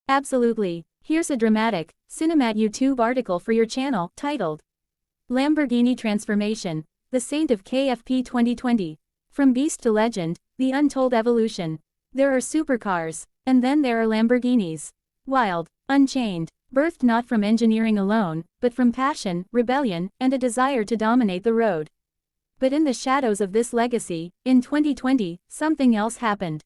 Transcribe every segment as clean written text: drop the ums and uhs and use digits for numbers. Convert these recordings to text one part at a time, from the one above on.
Absolutely. Here's a dramatic, cinematic YouTube article for your channel, titled Lamborghini Transformation, the Saint of KFP 2020. From beast to legend, the untold evolution. There are supercars, and then there are Lamborghinis. Wild, unchained, birthed not from engineering alone, but from passion, rebellion, and a desire to dominate the road. But in the shadows of this legacy, in 2020, something else happened.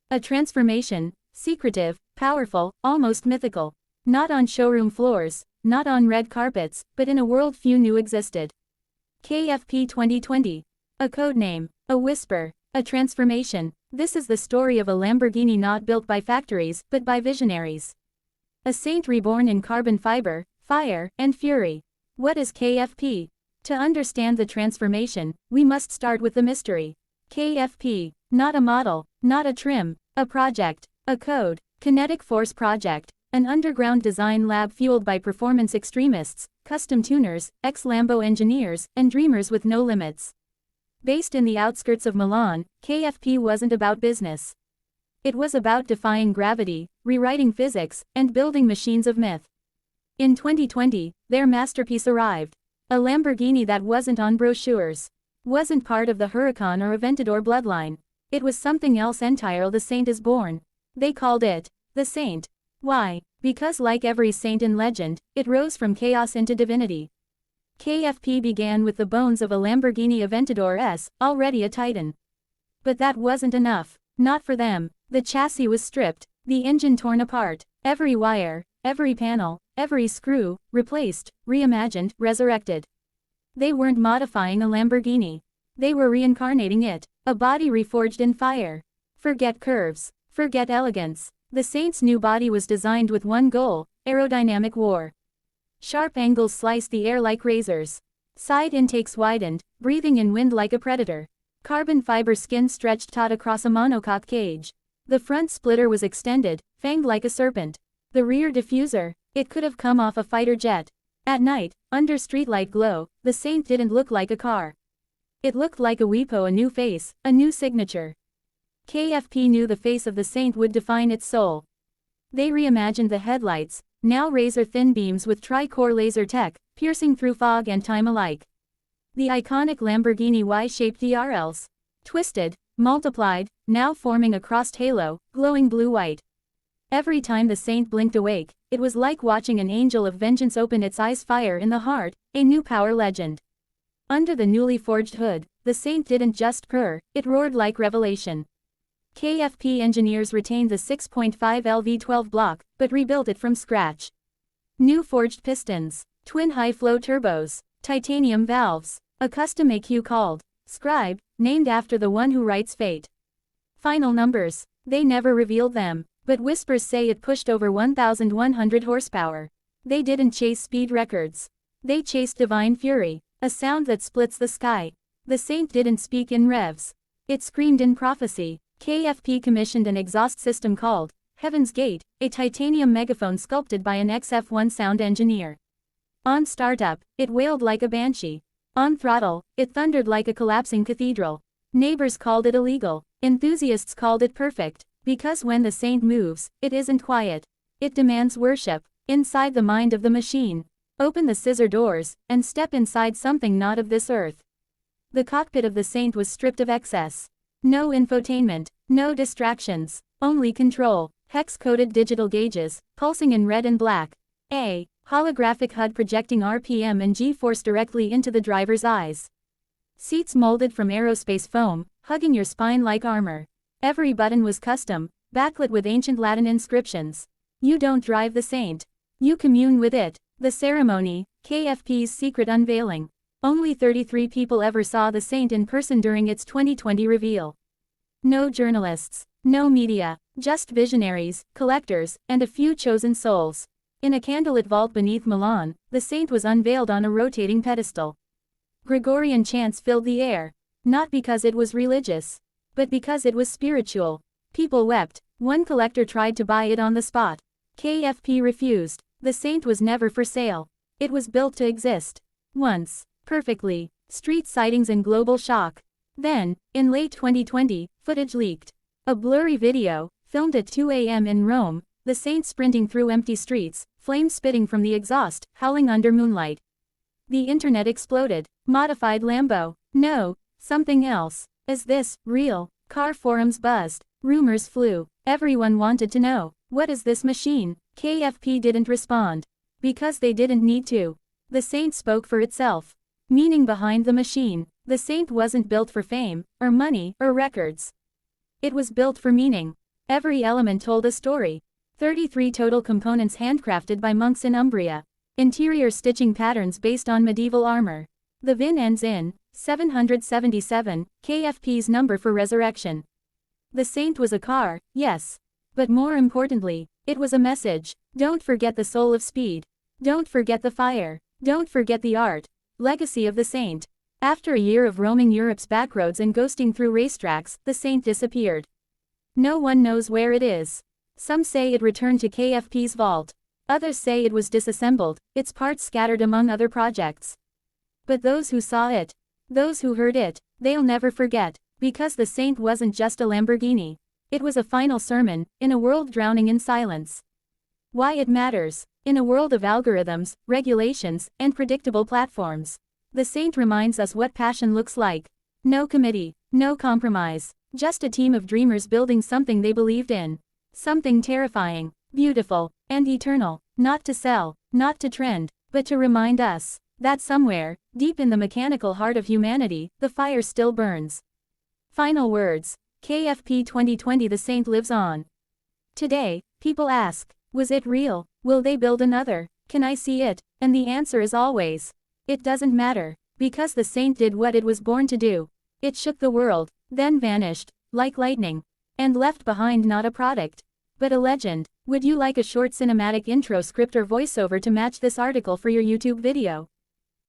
A transformation, secretive, powerful, almost mythical. Not on showroom floors, not on red carpets, but in a world few knew existed. KFP 2020. A code name, a whisper, a transformation. This is the story of a Lamborghini not built by factories, but by visionaries. A saint reborn in carbon fiber, fire, and fury. What is KFP? To understand the transformation, we must start with the mystery. KFP, not a model, not a trim, a project, a code, kinetic force project, an underground design lab fueled by performance extremists, custom tuners, ex-Lambo engineers, and dreamers with no limits. Based in the outskirts of Milan, KFP wasn't about business. It was about defying gravity, rewriting physics, and building machines of myth. In 2020, their masterpiece arrived. A Lamborghini that wasn't on brochures. Wasn't part of the Huracan or Aventador bloodline. It was something else entirely. The Saint is born. They called it the Saint. Why? Because like every saint in legend, it rose from chaos into divinity. KFP began with the bones of a Lamborghini Aventador S, already a titan. But that wasn't enough. Not for them. The chassis was stripped, the engine torn apart, every wire, every panel, every screw, replaced, reimagined, resurrected. They weren't modifying a Lamborghini. They were reincarnating it, a body reforged in fire. Forget curves, forget elegance. The Saint's new body was designed with one goal, aerodynamic war. Sharp angles sliced the air like razors. Side intakes widened, breathing in wind like a predator. Carbon fiber skin stretched taut across a monocoque cage. The front splitter was extended, fanged like a serpent. The rear diffuser, it could have come off a fighter jet. At night, under streetlight glow, the Saint didn't look like a car. It looked like a WePo, a new face, a new signature. KFP knew the face of the Saint would define its soul. They reimagined the headlights, now razor-thin beams with tri-core laser tech, piercing through fog and time alike. The iconic Lamborghini Y-shaped DRLs. Twisted, multiplied, now forming a crossed halo, glowing blue-white. Every time the Saint blinked awake, it was like watching an angel of vengeance open its eyes. Fire in the heart, a new power legend. Under the newly forged hood, the Saint didn't just purr, it roared like revelation. KFP engineers retained the 6.5L V12 block, but rebuilt it from scratch. New forged pistons, twin high-flow turbos, titanium valves, a custom EQ called Scribe, named after the one who writes fate. Final numbers, they never revealed them, but whispers say it pushed over 1,100 horsepower. They didn't chase speed records. They chased divine fury, a sound that splits the sky. The Saint didn't speak in revs. It screamed in prophecy. KFP commissioned an exhaust system called Heaven's Gate, a titanium megaphone sculpted by an XF1 sound engineer. On startup, it wailed like a banshee. On throttle, it thundered like a collapsing cathedral. Neighbors called it illegal. Enthusiasts called it perfect, because when the Saint moves, it isn't quiet. It demands worship. Inside the mind of the machine. Open the scissor doors, and step inside something not of this earth. The cockpit of the Saint was stripped of excess. No infotainment, no distractions, only control, hex-coded digital gauges, pulsing in red and black. A holographic HUD projecting RPM and G-force directly into the driver's eyes. Seats molded from aerospace foam, hugging your spine like armor. Every button was custom, backlit with ancient Latin inscriptions. You don't drive the Saint. You commune with it. The ceremony, KFP's secret unveiling. Only 33 people ever saw the Saint in person during its 2020 reveal. No journalists, no media, just visionaries, collectors, and a few chosen souls. In a candlelit vault beneath Milan, the Saint was unveiled on a rotating pedestal. Gregorian chants filled the air. Not because it was religious, but because it was spiritual. People wept. One collector tried to buy it on the spot. KFP refused. The Saint was never for sale. It was built to exist. Once. Perfectly. Street sightings and global shock. Then, in late 2020, footage leaked. A blurry video, filmed at 2 a.m. in Rome, the Saint sprinting through empty streets, flames spitting from the exhaust, howling under moonlight. The internet exploded. Modified Lambo. No, something else. Is this real? Car forums buzzed. Rumors flew. Everyone wanted to know, what is this machine? KFP didn't respond. Because they didn't need to. The Saint spoke for itself. Meaning behind the machine. The Saint wasn't built for fame, or money, or records. It was built for meaning. Every element told a story. 33 total components handcrafted by monks in Umbria. Interior stitching patterns based on medieval armor. The VIN ends in 777, KFP's number for resurrection. The Saint was a car, yes. But more importantly, it was a message. Don't forget the soul of speed. Don't forget the fire. Don't forget the art. Legacy of the Saint. After a year of roaming Europe's backroads and ghosting through racetracks, the Saint disappeared. No one knows where it is. Some say it returned to KFP's vault. Others say it was disassembled, its parts scattered among other projects. But those who saw it, those who heard it, they'll never forget, because the Saint wasn't just a Lamborghini. It was a final sermon, in a world drowning in silence. Why it matters. In a world of algorithms, regulations, and predictable platforms. The Saint reminds us what passion looks like. No committee, no compromise. Just a team of dreamers building something they believed in. Something terrifying, beautiful, and eternal. Not to sell, not to trend, but to remind us that somewhere, deep in the mechanical heart of humanity, the fire still burns. Final words. KFP 2020. The Saint lives on. Today, people ask, was it real? Will they build another? Can I see it? And the answer is always, it doesn't matter. Because the Saint did what it was born to do. It shook the world, then vanished, like lightning. And left behind not a product, but a legend. Would you like a short cinematic intro script or voiceover to match this article for your YouTube video?